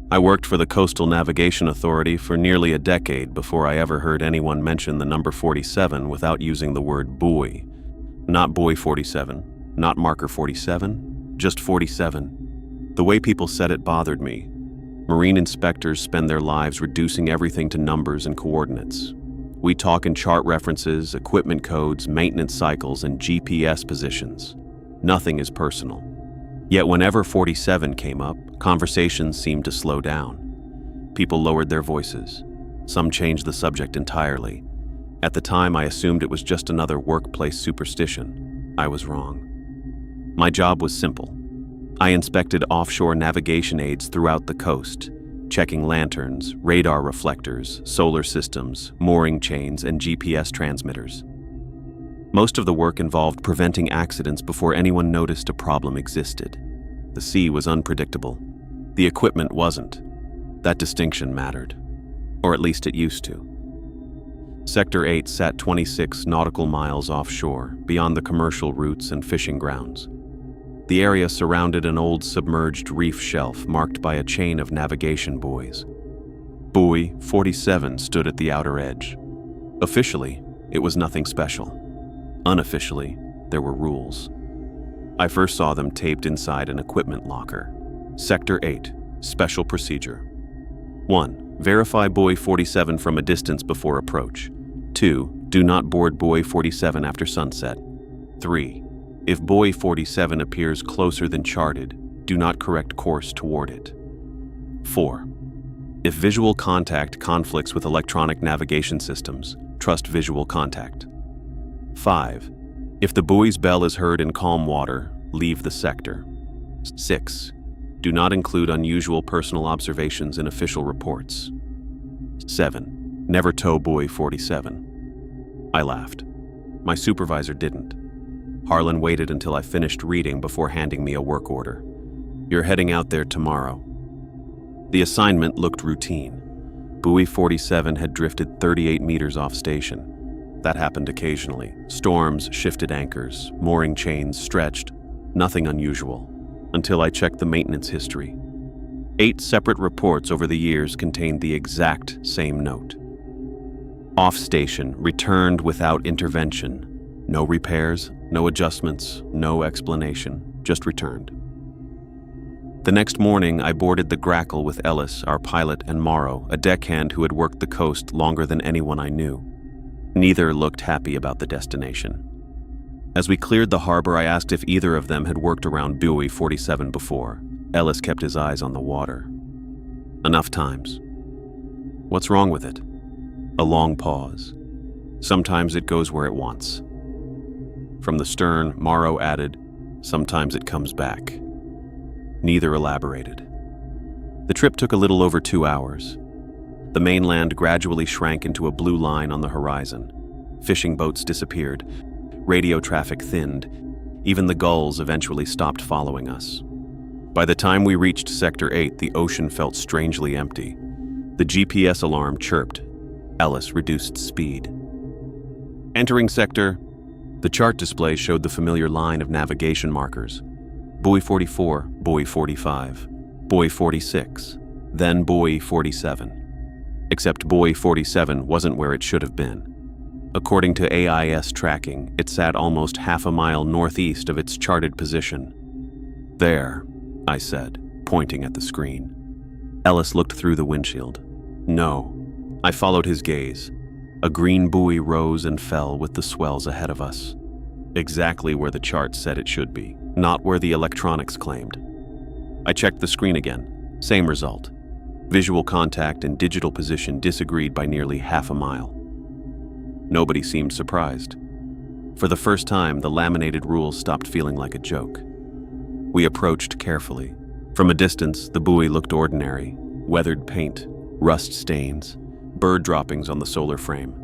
I worked for the Coastal Navigation Authority for nearly a decade before I ever heard anyone mention the number 47 without using the word buoy. Not buoy 47, not marker 47, just 47. The way people said it bothered me. Marine inspectors spend their lives reducing everything to numbers and coordinates. We talk in chart references, equipment codes, maintenance cycles, and GPS positions. Nothing is personal. Yet whenever 47 came up, conversations seemed to slow down. People lowered their voices. Some changed the subject entirely. At the time, I assumed it was just another workplace superstition. I was wrong. My job was simple. I inspected offshore navigation aids throughout the coast, checking lanterns, radar reflectors, solar systems, mooring chains, and GPS transmitters. Most of the work involved preventing accidents before anyone noticed a problem existed. The sea was unpredictable. The equipment wasn't. That distinction mattered. Or at least it used to. Sector 8 sat 26 nautical miles offshore, beyond the commercial routes and fishing grounds. The area surrounded an old submerged reef shelf marked by a chain of navigation buoys. Buoy 47 stood at the outer edge. Officially, it was nothing special. Unofficially, there were rules. I first saw them taped inside an equipment locker. Sector 8, Special Procedure. 1. Verify buoy 47 from a distance before approach. 2. Do not board buoy 47 after sunset. 3. If buoy 47 appears closer than charted, do not correct course toward it. 4. If visual contact conflicts with electronic navigation systems, trust visual contact. 5. If the buoy's bell is heard in calm water, leave the sector. 6. Do not include unusual personal observations in official reports. 7. Never tow buoy 47. I laughed. My supervisor didn't. Harlan waited until I finished reading before handing me a work order. You're heading out there tomorrow. The assignment looked routine. Buoy 47 had drifted 38 meters off station. That happened occasionally. Storms shifted anchors, mooring chains stretched. Nothing unusual, until I checked the maintenance history. 8 separate reports over the years contained the exact same note. Off station, returned without intervention. No repairs, no adjustments, no explanation, just returned. The next morning, I boarded the Grackle with Ellis, our pilot, and Morrow, a deckhand who had worked the coast longer than anyone I knew. Neither looked happy about the destination. As we cleared the harbor, I asked if either of them had worked around Buoy 47 before. Ellis kept his eyes on the water. Enough times. What's wrong with it? A long pause. Sometimes it goes where it wants. From the stern, Morrow added, sometimes it comes back. Neither elaborated. The trip took a little over 2 hours. The mainland gradually shrank into a blue line on the horizon. Fishing boats disappeared. Radio traffic thinned. Even the gulls eventually stopped following us. By the time we reached Sector 8, the ocean felt strangely empty. The GPS alarm chirped. Ellis reduced speed. Entering sector, the chart display showed the familiar line of navigation markers. Buoy 44, Buoy 45, Buoy 46, then Buoy 47. Except Buoy 47 wasn't where it should have been. According to AIS tracking, it sat almost half a mile northeast of its charted position. There, I said, pointing at the screen. Ellis looked through the windshield. No. I followed his gaze. A green buoy rose and fell with the swells ahead of us. Exactly where the chart said it should be, not where the electronics claimed. I checked the screen again. Same result. Visual contact and digital position disagreed by nearly half a mile. Nobody seemed surprised. For the first time, the laminated rules stopped feeling like a joke. We approached carefully. From a distance, the buoy looked ordinary. Weathered paint, rust stains, bird droppings on the solar frame.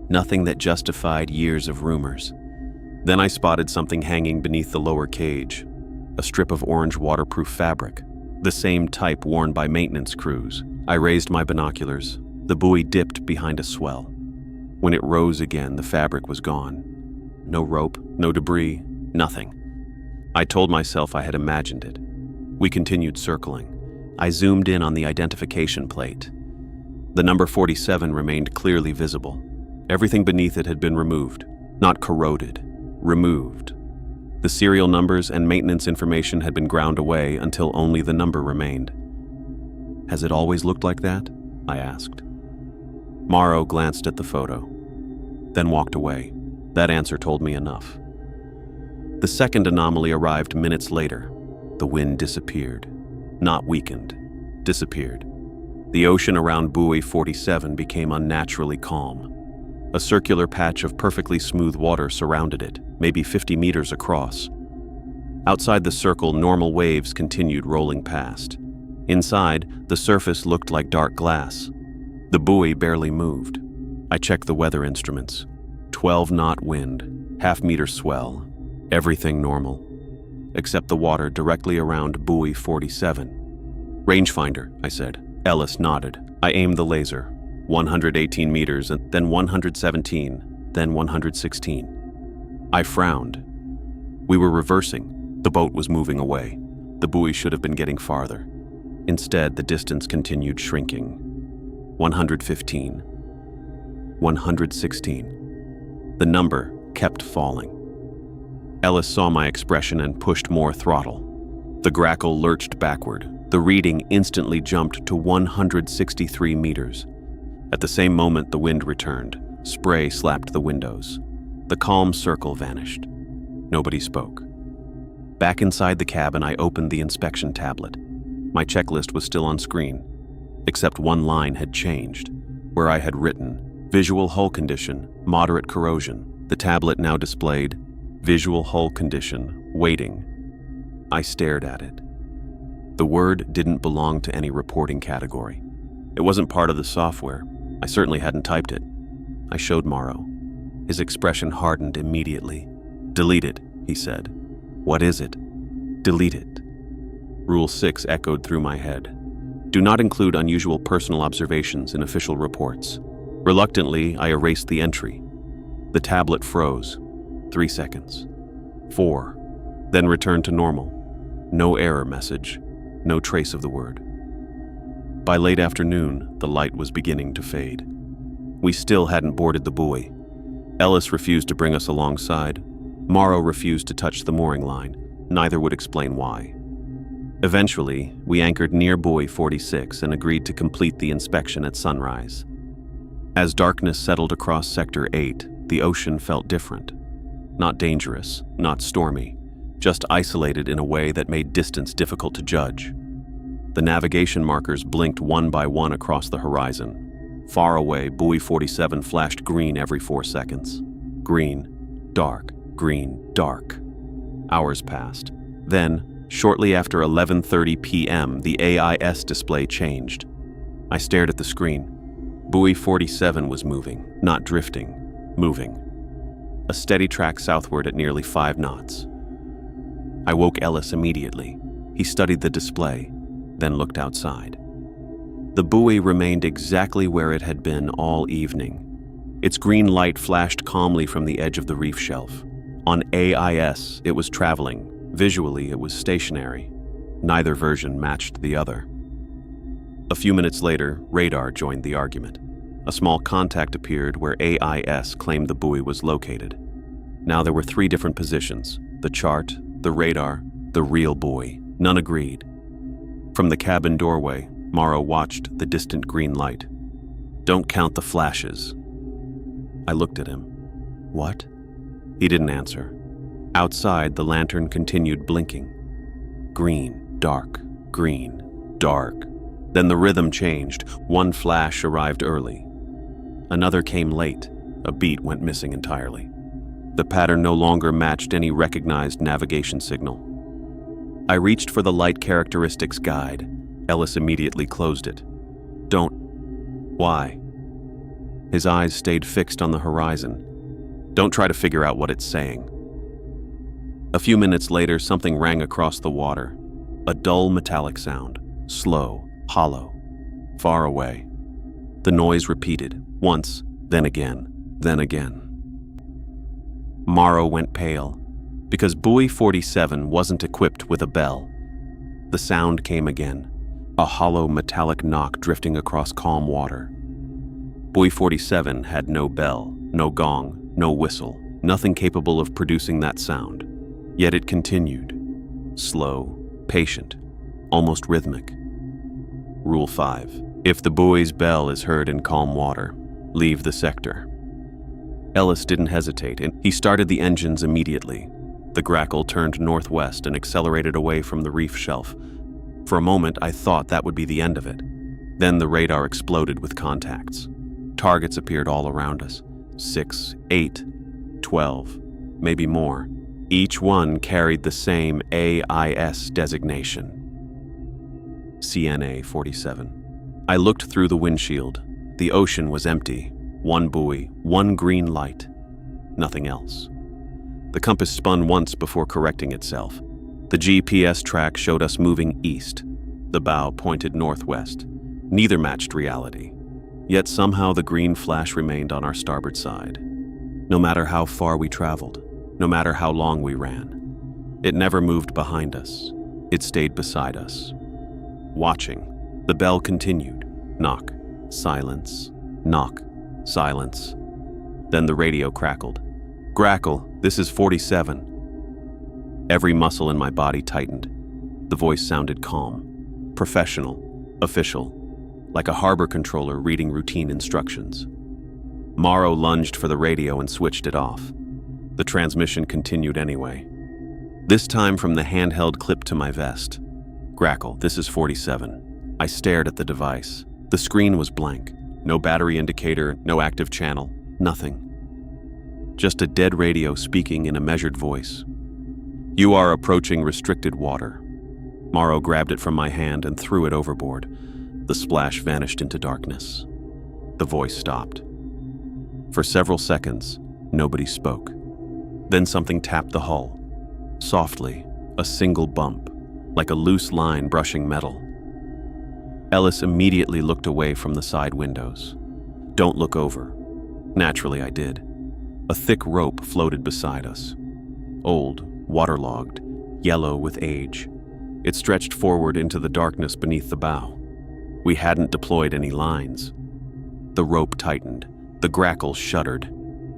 Nothing that justified years of rumors. Then I spotted something hanging beneath the lower cage. A strip of orange waterproof fabric. The same type worn by maintenance crews. I raised my binoculars. The buoy dipped behind a swell. When it rose again, the fabric was gone. No rope, no debris, nothing. I told myself I had imagined it. We continued circling. I zoomed in on the identification plate. The number 47 remained clearly visible. Everything beneath it had been removed, not corroded, removed. The serial numbers and maintenance information had been ground away until only the number remained. "Has it always looked like that?" I asked. Morrow glanced at the photo, then walked away. That answer told me enough. The second anomaly arrived minutes later. The wind disappeared. Not weakened, disappeared. The ocean around Buoy 47 became unnaturally calm. A circular patch of perfectly smooth water surrounded it, maybe 50 meters across. Outside the circle, normal waves continued rolling past. Inside, the surface looked like dark glass. The buoy barely moved. I checked the weather instruments. 12-knot wind, half-meter swell. Everything normal, except the water directly around Buoy 47. "Rangefinder," I said. Ellis nodded. I aimed the laser. 118 meters, and then 117, then 116. I frowned. We were reversing. The boat was moving away. The buoy should have been getting farther. Instead, the distance continued shrinking. 115. 116. The number kept falling. Ellis saw my expression and pushed more throttle. The grackle lurched backward. The reading instantly jumped to 163 meters. At the same moment, the wind returned. Spray slapped the windows. The calm circle vanished. Nobody spoke. Back inside the cabin, I opened the inspection tablet. My checklist was still on screen, except one line had changed. Where I had written, "Visual hull condition, moderate corrosion," the tablet now displayed, "Visual hull condition, waiting." I stared at it. The word didn't belong to any reporting category. It wasn't part of the software. I certainly hadn't typed it. I showed Morrow. His expression hardened immediately. "Delete it," he said. "What is it?" "Delete it." Rule 6 echoed through my head. Do not include unusual personal observations in official reports. Reluctantly, I erased the entry. The tablet froze. 3 seconds. 4. Then returned to normal. No error message. No trace of the word. By late afternoon, the light was beginning to fade. We still hadn't boarded the buoy. Ellis refused to bring us alongside. Morrow refused to touch the mooring line. Neither would explain why. Eventually, we anchored near Buoy 46 and agreed to complete the inspection at sunrise. As darkness settled across Sector 8, the ocean felt different. Not dangerous, not stormy, just isolated in a way that made distance difficult to judge. The navigation markers blinked one by one across the horizon. Far away, Buoy 47 flashed green every 4 seconds. Green, dark, green, dark. Hours passed. Then, shortly after 11:30 p.m., the AIS display changed. I stared at the screen. Buoy 47 was moving, not drifting, moving. A steady track southward at nearly 5 knots. I woke Ellis immediately. He studied the display, then looked outside. The buoy remained exactly where it had been all evening. Its green light flashed calmly from the edge of the reef shelf. On AIS, it was traveling. Visually, it was stationary. Neither version matched the other. A few minutes later, radar joined the argument. A small contact appeared where AIS claimed the buoy was located. Now there were 3 different positions: the chart, the radar, the real buoy. None agreed. From the cabin doorway, Morrow watched the distant green light. "Don't count the flashes." I looked at him. "What?" He didn't answer. Outside, the lantern continued blinking. Green, dark, green, dark. Then the rhythm changed. One flash arrived early. Another came late. A beat went missing entirely. The pattern no longer matched any recognized navigation signal. I reached for the light characteristics guide. Ellis immediately closed it. "Don't." "Why?" His eyes stayed fixed on the horizon. "Don't try to figure out what it's saying." A few minutes later, something rang across the water. A dull metallic sound, slow, hollow, far away. The noise repeated, once, then again, then again. Morrow went pale, because Buoy 47 wasn't equipped with a bell. The sound came again, a hollow metallic knock drifting across calm water. Buoy 47 had no bell, no gong, no whistle, nothing capable of producing that sound. Yet it continued. Slow, patient, almost rhythmic. Rule 5. If the buoy's bell is heard in calm water, leave the sector. Ellis didn't hesitate, and he started the engines immediately. The Grackle turned northwest and accelerated away from the reef shelf. For a moment, I thought that would be the end of it. Then the radar exploded with contacts. Targets appeared all around us. 6, 8, 12, maybe more. Each one carried the same AIS designation. CNA 47. I looked through the windshield. The ocean was empty. One buoy, one green light. Nothing else. The compass spun once before correcting itself. The GPS track showed us moving east. The bow pointed northwest. Neither matched reality. Yet somehow the green flash remained on our starboard side. No matter how far we traveled, no matter how long we ran, it never moved behind us. It stayed beside us. Watching, the bell continued. Knock, silence, knock, silence. Then the radio crackled. Grackle, this is 47. Every muscle in my body tightened. The voice sounded calm, professional, official, like a harbor controller reading routine instructions. Morrow lunged for the radio and switched it off. The transmission continued anyway. This time from the handheld clip to my vest. Grackle, this is 47. I stared at the device. The screen was blank. No battery indicator, no active channel, nothing. Just a dead radio speaking in a measured voice. You are approaching restricted water. Morrow grabbed it from my hand and threw it overboard. The splash vanished into darkness. The voice stopped. For several seconds, nobody spoke. Then something tapped the hull. Softly, a single bump, like a loose line brushing metal. Ellis immediately looked away from the side windows. Don't look over. Naturally, I did. A thick rope floated beside us. Old, waterlogged, yellow with age. It stretched forward into the darkness beneath the bow. We hadn't deployed any lines. The rope tightened. The Grackle shuddered.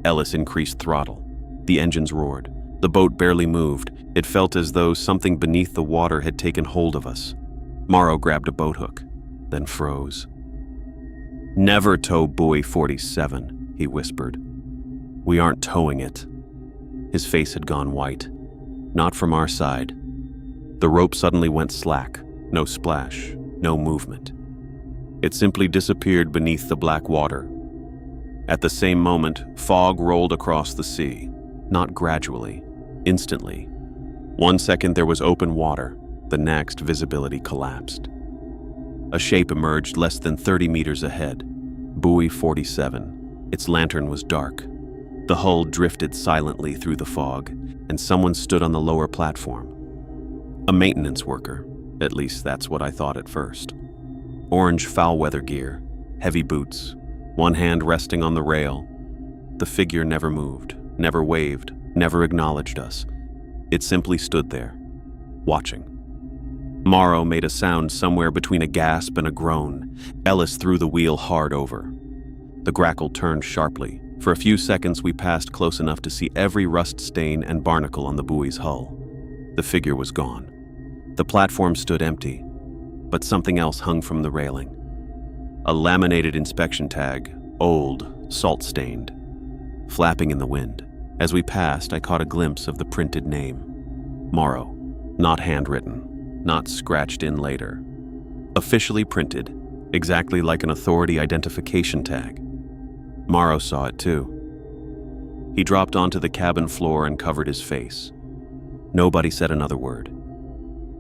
Ellis increased throttle. The engines roared. The boat barely moved. It felt as though something beneath the water had taken hold of us. Morrow grabbed a boat hook, then froze. Never tow Buoy 47, he whispered. We aren't towing it. His face had gone white. Not from our side. The rope suddenly went slack. No splash, no movement. It simply disappeared beneath the black water. At the same moment, fog rolled across the sea. Not gradually, instantly. 1 second there was open water. The next, visibility collapsed. A shape emerged less than 30 meters ahead. Buoy 47. Its lantern was dark. The hull drifted silently through the fog, and someone stood on the lower platform. A maintenance worker. At least that's what I thought at first. Orange foul-weather gear, heavy boots, one hand resting on the rail. The figure never moved, never waved, never acknowledged us. It simply stood there, watching. Morrow made a sound somewhere between a gasp and a groan. Ellis threw the wheel hard over. The Grackle turned sharply. For a few seconds we passed close enough to see every rust stain and barnacle on the buoy's hull. The figure was gone. The platform stood empty, but something else hung from the railing. A laminated inspection tag, old, salt-stained, flapping in the wind. As we passed, I caught a glimpse of the printed name. Morrow. Not handwritten, not scratched in later. Officially printed, exactly like an authority identification tag. Morrow saw it too. He dropped onto the cabin floor and covered his face. Nobody said another word.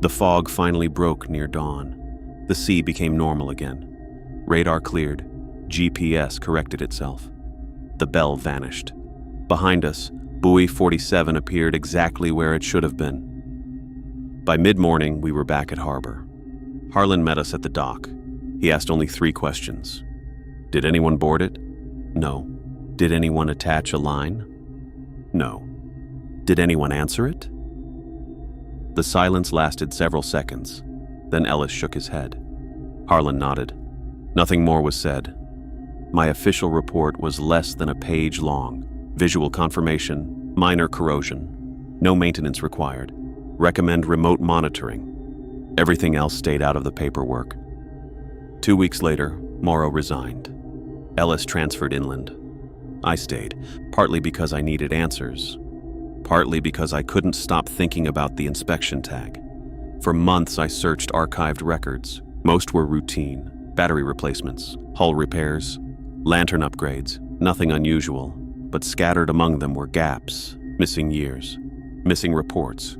The fog finally broke near dawn. The sea became normal again. Radar cleared. GPS corrected itself. The bell vanished. Behind us, Buoy 47 appeared exactly where it should have been. By mid-morning, we were back at harbor. Harlan met us at the dock. He asked only 3 questions. Did anyone board it? No. Did anyone attach a line? No. Did anyone answer it? The silence lasted several seconds. Then Ellis shook his head. Harlan nodded. Nothing more was said. My official report was less than a page long. Visual confirmation, minor corrosion, no maintenance required. Recommend remote monitoring. Everything else stayed out of the paperwork. 2 weeks later, Morrow resigned. Ellis transferred inland. I stayed, partly because I needed answers, partly because I couldn't stop thinking about the inspection tag. For months, I searched archived records. Most were routine: battery replacements, hull repairs, lantern upgrades, nothing unusual, but scattered among them were gaps, missing years, missing reports,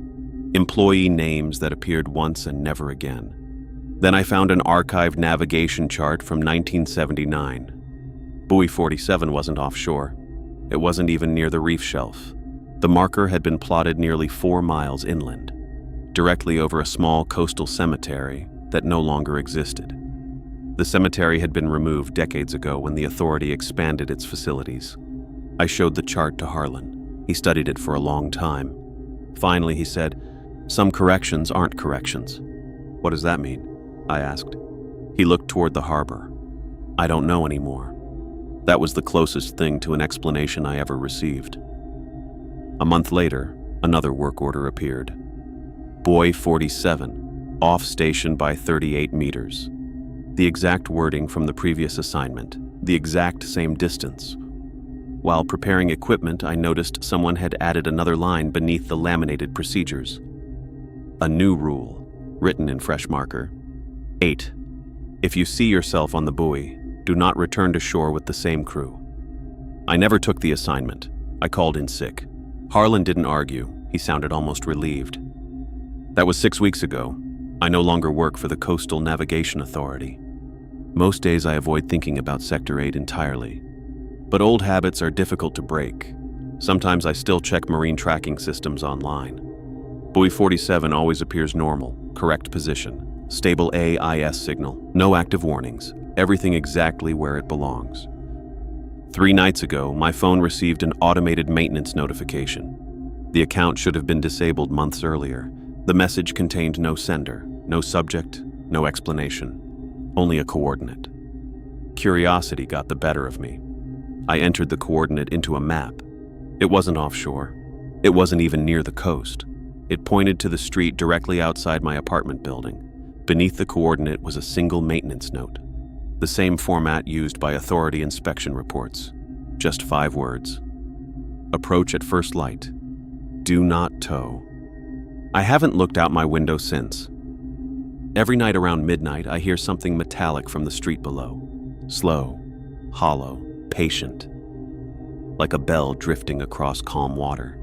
employee names that appeared once and never again. Then I found an archived navigation chart from 1979. Buoy 47 wasn't offshore. It wasn't even near the reef shelf. The marker had been plotted nearly 4 miles inland, directly over a small coastal cemetery that no longer existed. The cemetery had been removed decades ago when the authority expanded its facilities. I showed the chart to Harlan. He studied it for a long time. Finally, he said, "Some corrections aren't corrections." "What does that mean?" I asked. He looked toward the harbor. "I don't know anymore." That was the closest thing to an explanation I ever received. A month later, another work order appeared. Buoy 47, off station by 38 meters. The exact wording from the previous assignment, the exact same distance. While preparing equipment, I noticed someone had added another line beneath the laminated procedures. A new rule, written in fresh marker. 8. If you see yourself on the buoy, do not return to shore with the same crew. I never took the assignment. I called in sick. Harlan didn't argue. He sounded almost relieved. That was 6 weeks ago. I no longer work for the Coastal Navigation Authority. Most days I avoid thinking about Sector 8 entirely. But old habits are difficult to break. Sometimes I still check marine tracking systems online. Buoy 47 always appears normal, correct position, stable AIS signal, no active warnings, everything exactly where it belongs. 3 nights ago, my phone received an automated maintenance notification. The account should have been disabled months earlier. The message contained no sender, no subject, no explanation, only a coordinate. Curiosity got the better of me. I entered the coordinate into a map. It wasn't offshore. It wasn't even near the coast. It pointed to the street directly outside my apartment building. Beneath the coordinate was a single maintenance note. The same format used by authority inspection reports. Just 5 words. Approach at first light. Do not tow. I haven't looked out my window since. Every night around midnight, I hear something metallic from the street below. Slow, hollow, patient. Like a bell drifting across calm water.